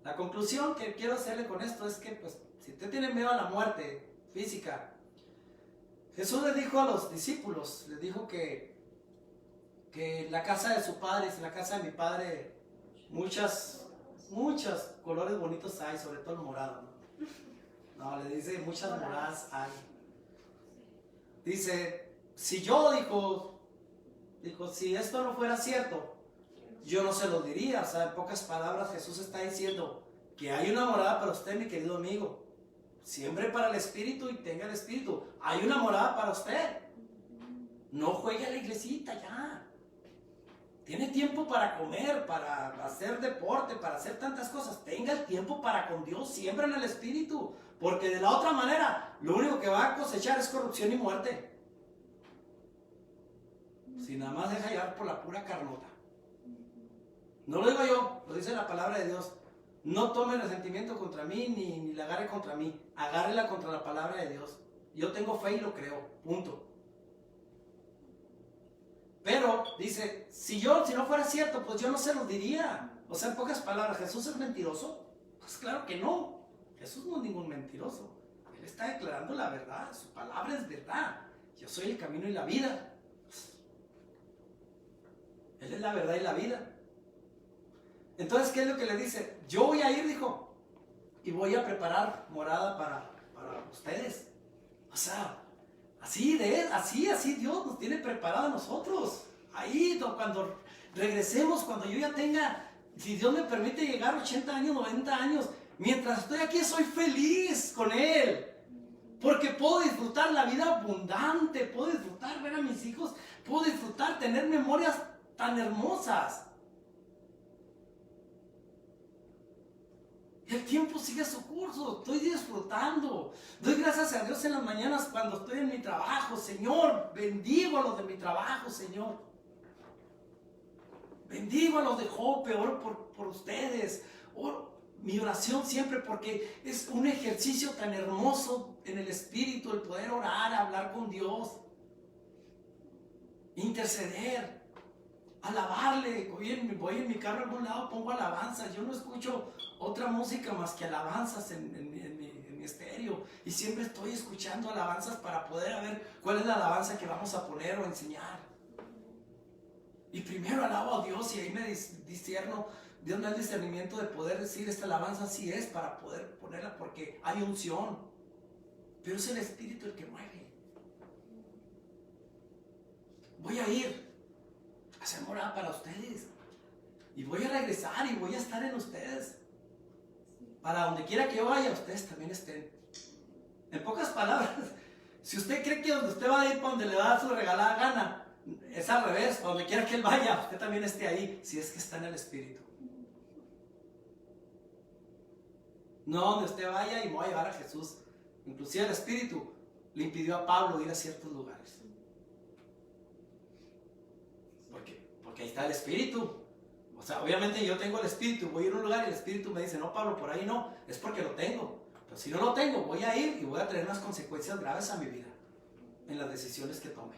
La conclusión que quiero hacerle con esto es que, pues, si usted tiene miedo a la muerte física, Jesús le dijo a los discípulos, les dijo que en la casa de su padre, en la casa de mi padre, muchos colores bonitos hay, sobre todo el morado, ¿no? No, le dice muchas moradas hay. Dice, si yo, dijo, si esto no fuera cierto, yo no se lo diría. O sea, en pocas palabras Jesús está diciendo que hay una morada para usted, mi querido amigo. Siembre para el Espíritu y tenga el Espíritu. Hay una morada para usted. No juegue a la iglesita ya. Tiene tiempo para comer, para hacer deporte, para hacer tantas cosas. Tenga el tiempo para con Dios, siembra en el Espíritu. Porque de la otra manera, lo único que va a cosechar es corrupción y muerte. Si nada más deja llevar por la pura carnota. No lo digo yo, lo dice la palabra de Dios. No tome resentimiento contra mí, ni la agarre contra mí. Agárrela contra la palabra de Dios. Yo tengo fe y lo creo, punto. Pero dice, si no fuera cierto, pues yo no se lo diría. O sea, en pocas palabras, ¿Jesús es mentiroso? Pues claro que no. Jesús no es ningún mentiroso. Él está declarando la verdad. Su palabra es verdad. Yo soy el camino y la vida. Él es la verdad y la vida. Entonces, ¿qué es lo que le dice? Yo voy a ir, dijo, y voy a preparar morada para ustedes. O sea, así Dios nos tiene preparado a nosotros. Ahí, cuando regresemos, cuando yo ya tenga, si Dios me permite llegar a 80 años, 90 años, mientras estoy aquí soy feliz con Él. Porque puedo disfrutar la vida abundante, puedo disfrutar ver a mis hijos, puedo disfrutar tener memorias tan hermosas. El tiempo sigue su curso, estoy disfrutando. Doy gracias a Dios en las mañanas cuando estoy en mi trabajo. Señor, bendigo a los de mi trabajo, Señor. Bendigo a los de Jope, oro por ustedes. Mi oración siempre, porque es un ejercicio tan hermoso en el Espíritu, el poder orar, hablar con Dios, interceder, alabarle. Voy en mi carro a algún lado, pongo alabanzas. Yo no escucho otra música más que alabanzas en mi estéreo, y siempre estoy escuchando alabanzas para poder ver cuál es la alabanza que vamos a poner o enseñar. Y primero alabo a Dios, y ahí me discierno. Dios me da el discernimiento de poder decir esta alabanza así es, para poder ponerla, porque hay unción. Pero es el Espíritu el que mueve. Voy a ir a hacer morada para ustedes, y voy a regresar y voy a estar en ustedes. Para donde quiera que yo vaya, ustedes también estén. En pocas palabras, si usted cree que donde usted va a ir, para donde le va a dar su regalada gana, es al revés. Para donde quiera que él vaya, usted también esté ahí, si es que está en el Espíritu. No donde usted vaya y me voy a llevar a Jesús. Inclusive el Espíritu le impidió a Pablo ir a ciertos lugares. Porque ahí está el Espíritu. O sea, obviamente yo tengo el Espíritu, voy a ir a un lugar y el Espíritu me dice, no, Pablo, por ahí no, es porque lo tengo. Pero si no lo tengo, voy a ir y voy a tener unas consecuencias graves a mi vida en las decisiones que tome.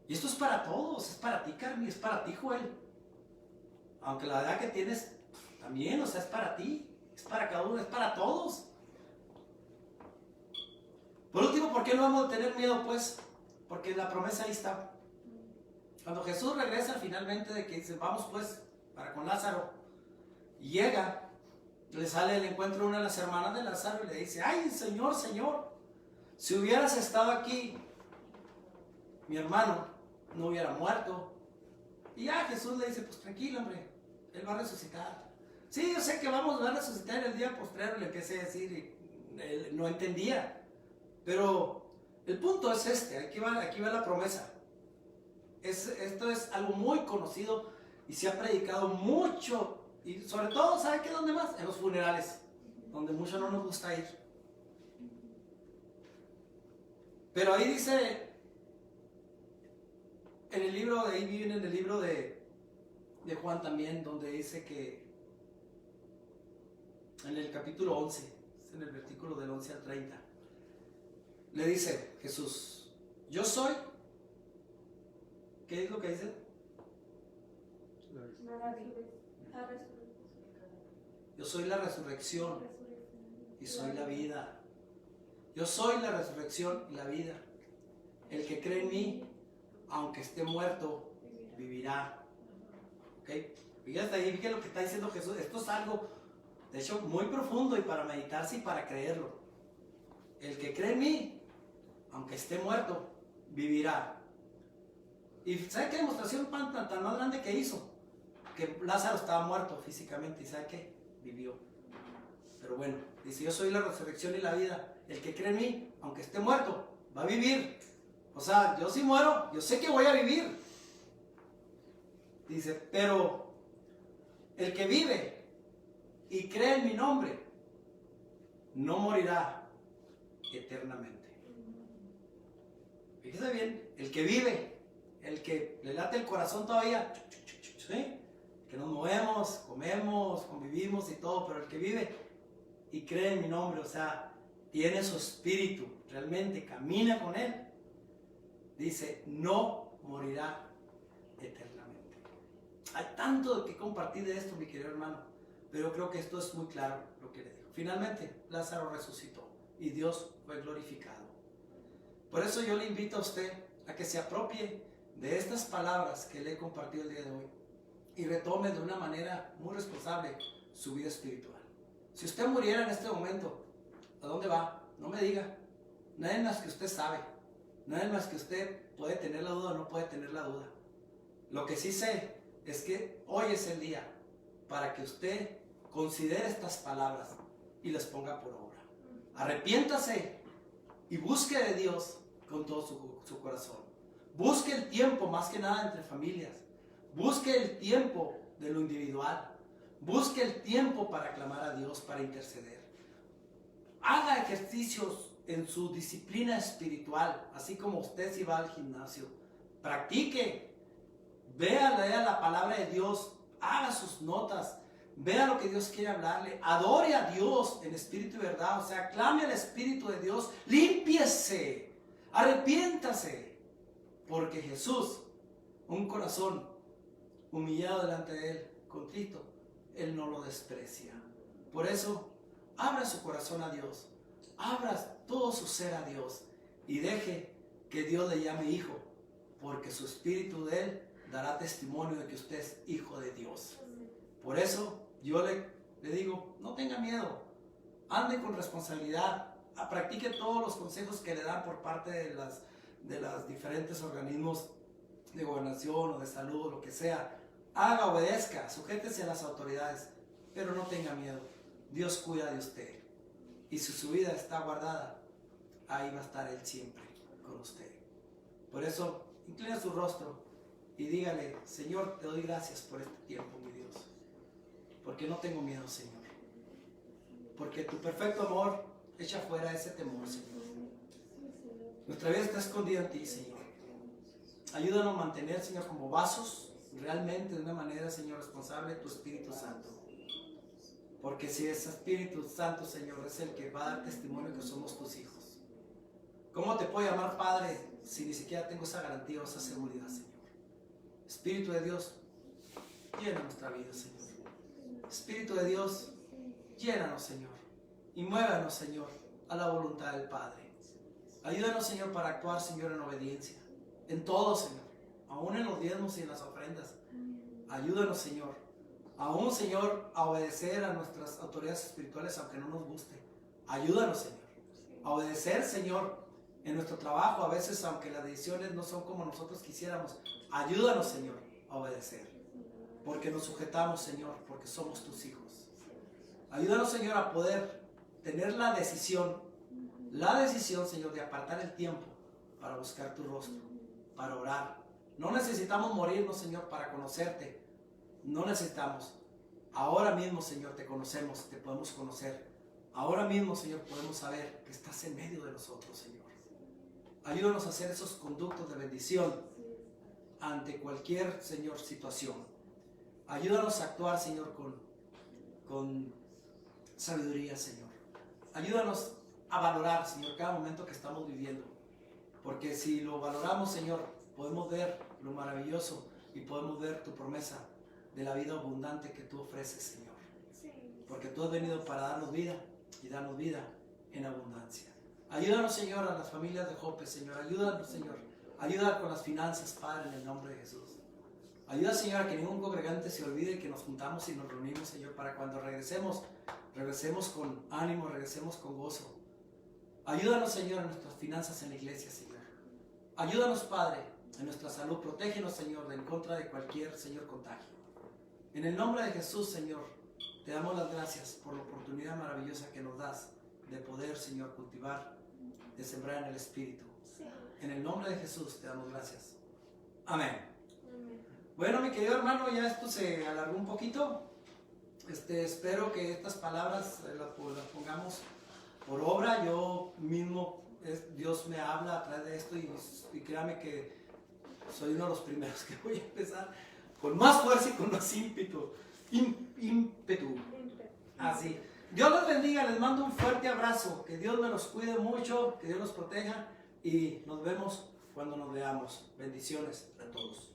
Y esto es para todos, es para ti, Carmen, es para ti, Joel. Aunque la edad que tienes también, o sea, es para ti, es para cada uno, es para todos. Por último, ¿por qué no vamos a tener miedo? Pues, porque la promesa ahí está. Cuando Jesús regresa finalmente, de que dice, vamos pues, para con Lázaro, y llega, le sale el encuentro una de las hermanas de Lázaro y le dice, ay, Señor, Señor, si hubieras estado aquí, mi hermano no hubiera muerto. Y ya Jesús le dice, pues tranquilo, hombre, él va a resucitar. Sí, yo sé que va a resucitar en el día postrero, le empecé a decir, y él no entendía. Pero el punto es este, aquí va la promesa. Esto es algo muy conocido y se ha predicado mucho, y sobre todo, ¿sabe qué? ¿Dónde más? En los funerales, donde mucho no nos gusta ir. Pero ahí dice, en el libro, de ahí viene en el libro de Juan también, donde dice que en el capítulo 11, en el versículo del 11 al 30, le dice Jesús, yo soy. ¿Qué es lo que dice? Yo soy la resurrección y soy la vida. Yo soy la resurrección y la vida. El que cree en mí, aunque esté muerto, vivirá. ¿Ok? Fíjate ahí, fíjate lo que está diciendo Jesús. Esto es algo De hecho, muy profundo y para meditarse y para creerlo. El que cree en mí, aunque esté muerto, vivirá. ¿Y sabe qué demostración tan más grande que hizo? Que Lázaro estaba muerto físicamente y ¿sabe qué? Vivió. Pero bueno, dice, yo soy la resurrección y la vida. El que cree en mí, aunque esté muerto, va a vivir. O sea, yo si muero, yo sé que voy a vivir. Dice, pero el que vive y cree en mi nombre, no morirá eternamente. Fíjese bien, el que vive, el que le late el corazón todavía, ¿sí? Que nos movemos, comemos, convivimos y todo, pero el que vive y cree en mi nombre, o sea, tiene su espíritu, realmente camina con él, dice, no morirá eternamente. Hay tanto de que compartir de esto, mi querido hermano, pero creo que esto es muy claro lo que le digo. Finalmente, Lázaro resucitó y Dios fue glorificado. Por eso yo le invito a usted a que se apropie de estas palabras que le he compartido el día de hoy y retome de una manera muy responsable su vida espiritual. Si usted muriera en este momento, ¿a dónde va? No me diga. Nadie más que usted sabe. Nadie más que usted puede tener la duda o no puede tener la duda. Lo que sí sé es que hoy es el día para que usted considere estas palabras y las ponga por obra. Arrepiéntase y busque de Dios con todo su corazón. Busque el tiempo más que nada entre familias. Busque el tiempo de lo individual. Busque el tiempo para clamar a Dios, para interceder. Haga ejercicios en su disciplina espiritual, así como usted si va al gimnasio. Practique. Lea la palabra de Dios. Haga sus notas. Vea lo que Dios quiere hablarle. Adore a Dios en espíritu y verdad. O sea, clame al Espíritu de Dios. Límpiese. Arrepiéntase. Porque Jesús, un corazón humillado delante de Él, contrito, Él no lo desprecia. Por eso, abra su corazón a Dios. Abra todo su ser a Dios. Y deje que Dios le llame hijo. Porque su espíritu de Él dará testimonio de que usted es hijo de Dios. Por eso yo le digo, no tenga miedo, ande con responsabilidad, practique todos los consejos que le dan por parte de los diferentes organismos de gobernación o de salud o lo que sea. Haga, obedezca, sujétese a las autoridades, pero no tenga miedo. Dios cuida de usted. Y si su vida está guardada, ahí va a estar Él siempre con usted. Por eso, inclina su rostro y dígale, Señor, te doy gracias por este tiempo, mi Dios. Porque no tengo miedo, Señor. Porque tu perfecto amor echa fuera ese temor, Señor. Nuestra vida está escondida en ti, Señor. Ayúdanos a mantener, Señor, como vasos, realmente de una manera, Señor, responsable, tu Espíritu Santo. Porque si ese Espíritu Santo, Señor, es el que va a dar testimonio que somos tus hijos. ¿Cómo te puedo llamar Padre si ni siquiera tengo esa garantía o esa seguridad, Señor? Espíritu de Dios, llena nuestra vida, Señor. Espíritu de Dios, llénanos, Señor. Y muévanos, Señor, a la voluntad del Padre. Ayúdanos, Señor, para actuar, Señor, en obediencia. En todo, Señor. Aún en los diezmos y en las ofrendas. Ayúdanos, Señor. Aún, Señor, a obedecer a nuestras autoridades espirituales, aunque no nos guste. Ayúdanos, Señor. A obedecer, Señor, en nuestro trabajo, a veces, aunque las decisiones no son como nosotros quisiéramos. Ayúdanos, Señor, a obedecer. Porque nos sujetamos, Señor, porque somos tus hijos. Ayúdanos, Señor, a poder tener la decisión, Señor, de apartar el tiempo para buscar tu rostro, para orar. No necesitamos morirnos, Señor, para conocerte. No necesitamos. Ahora mismo, Señor, te conocemos, te podemos conocer. Ahora mismo, Señor, podemos saber que estás en medio de nosotros, Señor. Ayúdanos a hacer esos conductos de bendición ante cualquier, Señor, situación. Ayúdanos a actuar, Señor, con sabiduría, Señor. Ayúdanos a valorar, Señor, cada momento que estamos viviendo. Porque si lo valoramos, Señor, podemos ver lo maravilloso y podemos ver tu promesa de la vida abundante que tú ofreces, Señor. Porque tú has venido para darnos vida y darnos vida en abundancia. Ayúdanos, Señor, a las familias de Jope, Señor. Ayúdanos, Señor. Ayuda con las finanzas, Padre, en el nombre de Jesús. Ayuda, Señor, a que ningún congregante se olvide que nos juntamos y nos reunimos, Señor, para cuando regresemos regresemos con ánimo, regresemos con gozo. Ayúdanos, Señor, en nuestras finanzas en la iglesia, Señor. Ayúdanos, Padre, en nuestra salud. Protégenos, Señor, en contra de cualquier, Señor, contagio. En el nombre de Jesús, Señor, te damos las gracias por la oportunidad maravillosa que nos das de poder, Señor, cultivar, de sembrar en el Espíritu. En el nombre de Jesús te damos gracias. Amén. Bueno, mi querido hermano, ya esto se alargó un poquito. Espero que estas palabras las pongamos por obra. Yo mismo, Dios me habla a través de esto y créame que soy uno de los primeros que voy a empezar con más fuerza y con más ímpetu. Así. Dios los bendiga, les mando un fuerte abrazo. Que Dios me los cuide mucho, que Dios los proteja y nos vemos cuando nos veamos. Bendiciones a todos.